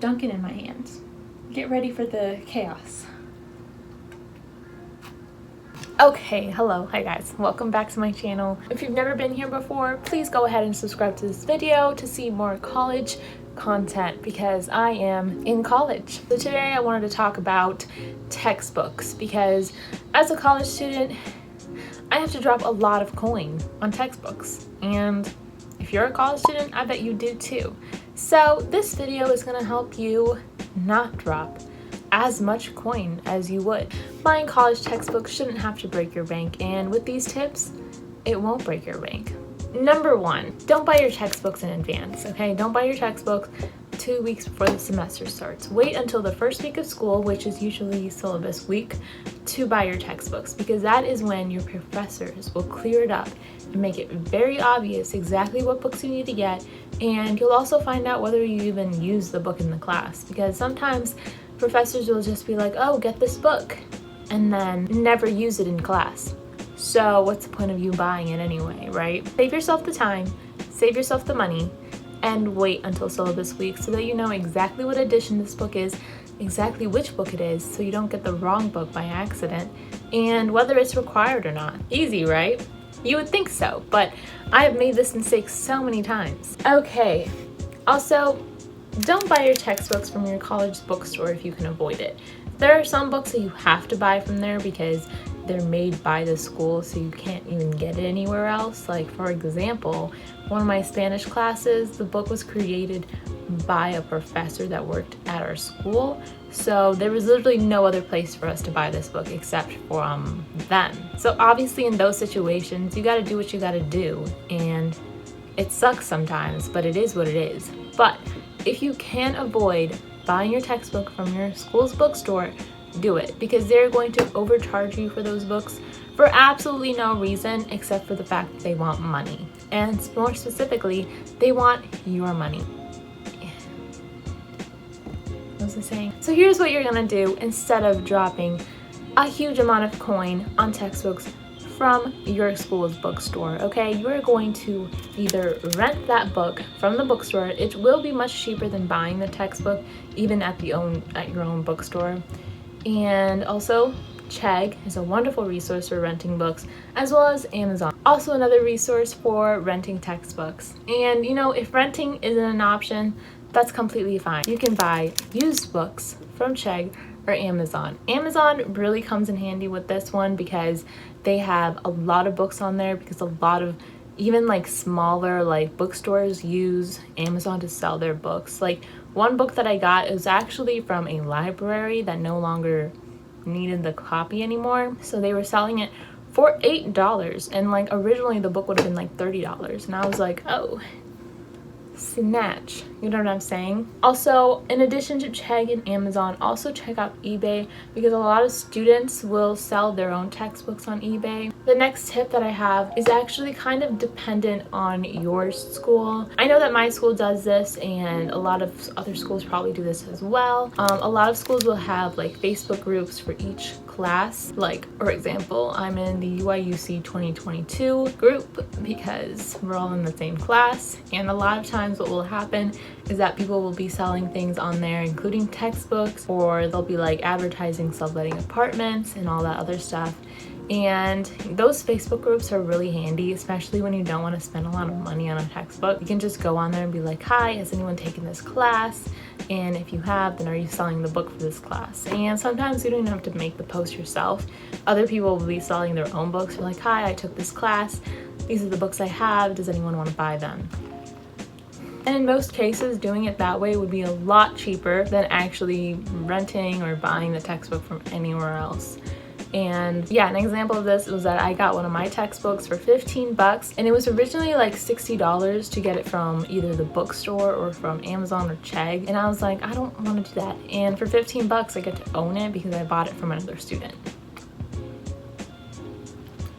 Dunkin' in my hands. Get ready for the chaos. Okay, hello, hi guys, welcome back to my channel. If you've never been here before, please go ahead and subscribe to this video to see more college content because I am in college. So today I wanted to talk about textbooks because as a college student, I have to drop a lot of coin on textbooks, and if you're a college student, I bet you do too. So this video is going to help you not drop as much coin as you would. Buying college textbooks shouldn't have to break your bank, and with these tips, it won't break your bank. Number one, don't buy your textbooks in advance, okay? Don't buy your textbooks 2 weeks before the semester starts. Wait until the first week of school, which is usually syllabus week, to buy your textbooks, because that is when your professors will clear it up and make it very obvious exactly what books you need to get, and you'll also find out whether you even use the book in the class, because sometimes professors will just be like, oh, get this book, and then never use it in class. So what's the point of you buying it anyway, right? Save yourself the time, save yourself the money, and wait until syllabus week so that you know exactly what edition this book is, exactly which book it is, so you don't get the wrong book by accident, and whether it's required or not. Easy, right? You would think so, but I have made this mistake so many times. Okay, also, don't buy your textbooks from your college bookstore if you can avoid it. There are some books that you have to buy from there because they're made by the school, so you can't even get it anywhere else. Like, for example, one of my Spanish classes, the book was created by a professor that worked at our school, so there was literally no other place for us to buy this book except from them. So obviously in those situations, you gotta do what you gotta do, and it sucks sometimes, but it is what it is. But if you can avoid buying your textbook from your school's bookstore, do it, because they're going to overcharge you for those books for absolutely no reason except for the fact that they want money. And more specifically, they want your money. What was I saying? So here's what you're gonna do instead of dropping a huge amount of coin on textbooks from your school's bookstore, okay? You're going to either rent that book from the bookstore. It will be much cheaper than buying the textbook, even at your own bookstore. And also, Chegg is a wonderful resource for renting books, as well as Amazon. Also another resource for renting textbooks. And you know, if renting isn't an option, that's completely fine. You can buy used books from Chegg or Amazon. Amazon really comes in handy with this one because they have a lot of books on there, because a lot of even like smaller like bookstores use Amazon to sell their books. Like one book that I got is actually from a library that no longer needed the copy anymore, so they were selling it for $8, and like originally the book would have been like $30, and I was like, oh snatch, you know what I'm saying? Also, in addition to Chegg and Amazon, also check out eBay, because a lot of students will sell their own textbooks on eBay. The next tip that I have is actually kind of dependent on your school. I know that my school does this, and a lot of other schools probably do this as well. A lot of schools will have like Facebook groups for each class. Like, for example, I'm in the UIUC 2022 group because we're all in the same class, and a lot of times what will happen is that people will be selling things on there, including textbooks, or they'll be like advertising subletting apartments and all that other stuff. And those Facebook groups are really handy, especially when you don't want to spend a lot of money on a textbook. You can just go on there and be like, hi, has anyone taken this class? And if you have, then are you selling the book for this class? And sometimes you don't even have to make the post yourself. Other people will be selling their own books. You're like, hi, I took this class. These are the books I have. Does anyone want to buy them? And in most cases, doing it that way would be a lot cheaper than actually renting or buying the textbook from anywhere else. And yeah, an example of this was that I got one of my textbooks for $15, and it was originally like $60 to get it from either the bookstore or from Amazon or Chegg. And I was like, I don't want to do that. And for $15, I get to own it because I bought it from another student.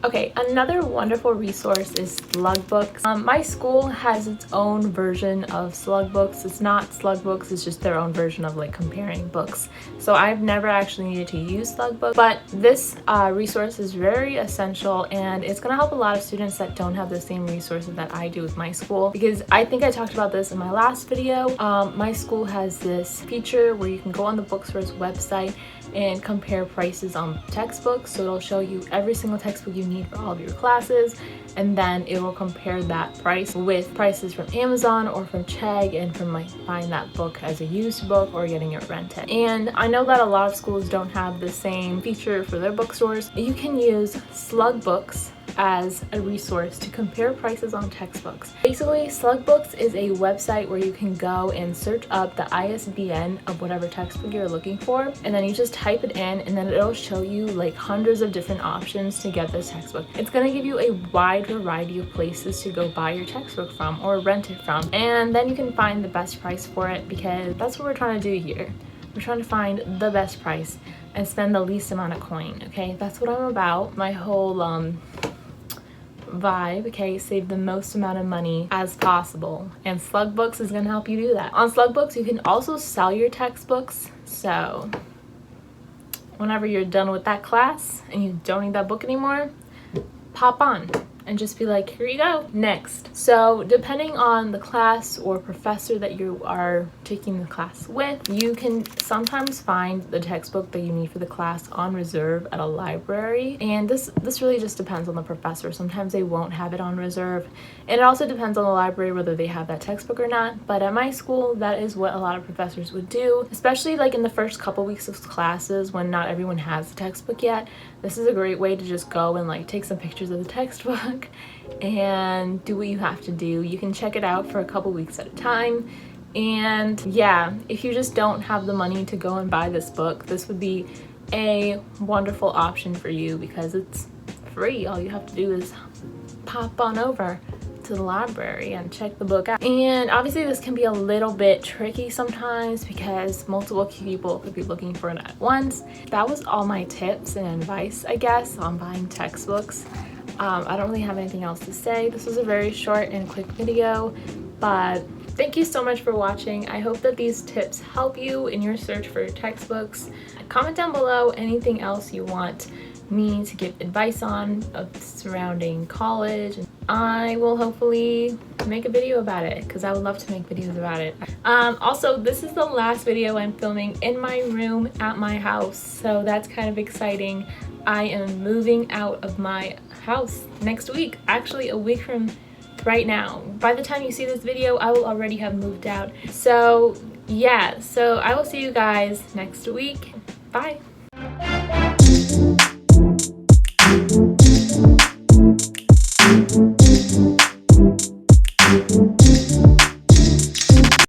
Okay, another wonderful resource is slug books. My school has its own version of slug books. It's not slug books, it's just their own version of like comparing books. So I've never actually needed to use slug books, but this resource is very essential, and it's gonna help a lot of students that don't have the same resources that I do with my school, because I think I talked about this in my last video. My school has this feature where you can go on the bookstore's website and compare prices on textbooks. So it'll show you every single textbook you need for all of your classes, and then it will compare that price with prices from Amazon or from Chegg, and from like buying that book as a used book or getting it rented. And I know that a lot of schools don't have the same feature for their bookstores. You can use slug books as a resource to compare prices on textbooks. Basically, slug books is a website where you can go and search up the ISBN of whatever textbook you're looking for, and then you just type it in, and then it'll show you like hundreds of different options to get this textbook. It's going to give you a wide variety of places to go buy your textbook from or rent it from, and then you can find the best price for it, because that's what we're trying to do here. We're trying to find the best price and spend the least amount of coin, okay? That's what I'm about. My whole vibe, okay? Save the most amount of money as possible, and slug books is gonna help you do that. On slug books, you can also sell your textbooks, so whenever you're done with that class and you don't need that book anymore, pop on and just be like, here you go, next. So depending on the class or professor that you are taking the class with, you can sometimes find the textbook that you need for the class on reserve at a library, and this really just depends on the professor. Sometimes they won't have it on reserve, and it also depends on the library whether they have that textbook or not. But at my school, that is what a lot of professors would do, especially like in the first couple weeks of classes when not everyone has the textbook yet. This is a great way to just go and like take some pictures of the textbook and do what you have to do. You can check it out for a couple weeks at a time. And yeah, if you just don't have the money to go and buy this book, this would be a wonderful option for you, because it's free. All you have to do is pop on over to the library and check the book out. And obviously this can be a little bit tricky sometimes because multiple people could be looking for it at once. That was all my tips and advice, I guess, on buying textbooks. I don't really have anything else to say. This was a very short and quick video, but thank you so much for watching. I hope that these tips help you in your search for textbooks. Comment down below anything else you want me to give advice on surrounding college. I will hopefully make a video about it, because I would love to make videos about it. Also, this is the last video I'm filming in my room at my house, so that's kind of exciting. I am moving out of my house next week, actually a week from right now. By the time you see this video, I will already have moved out. So yeah, so I will see you guys next week. Bye.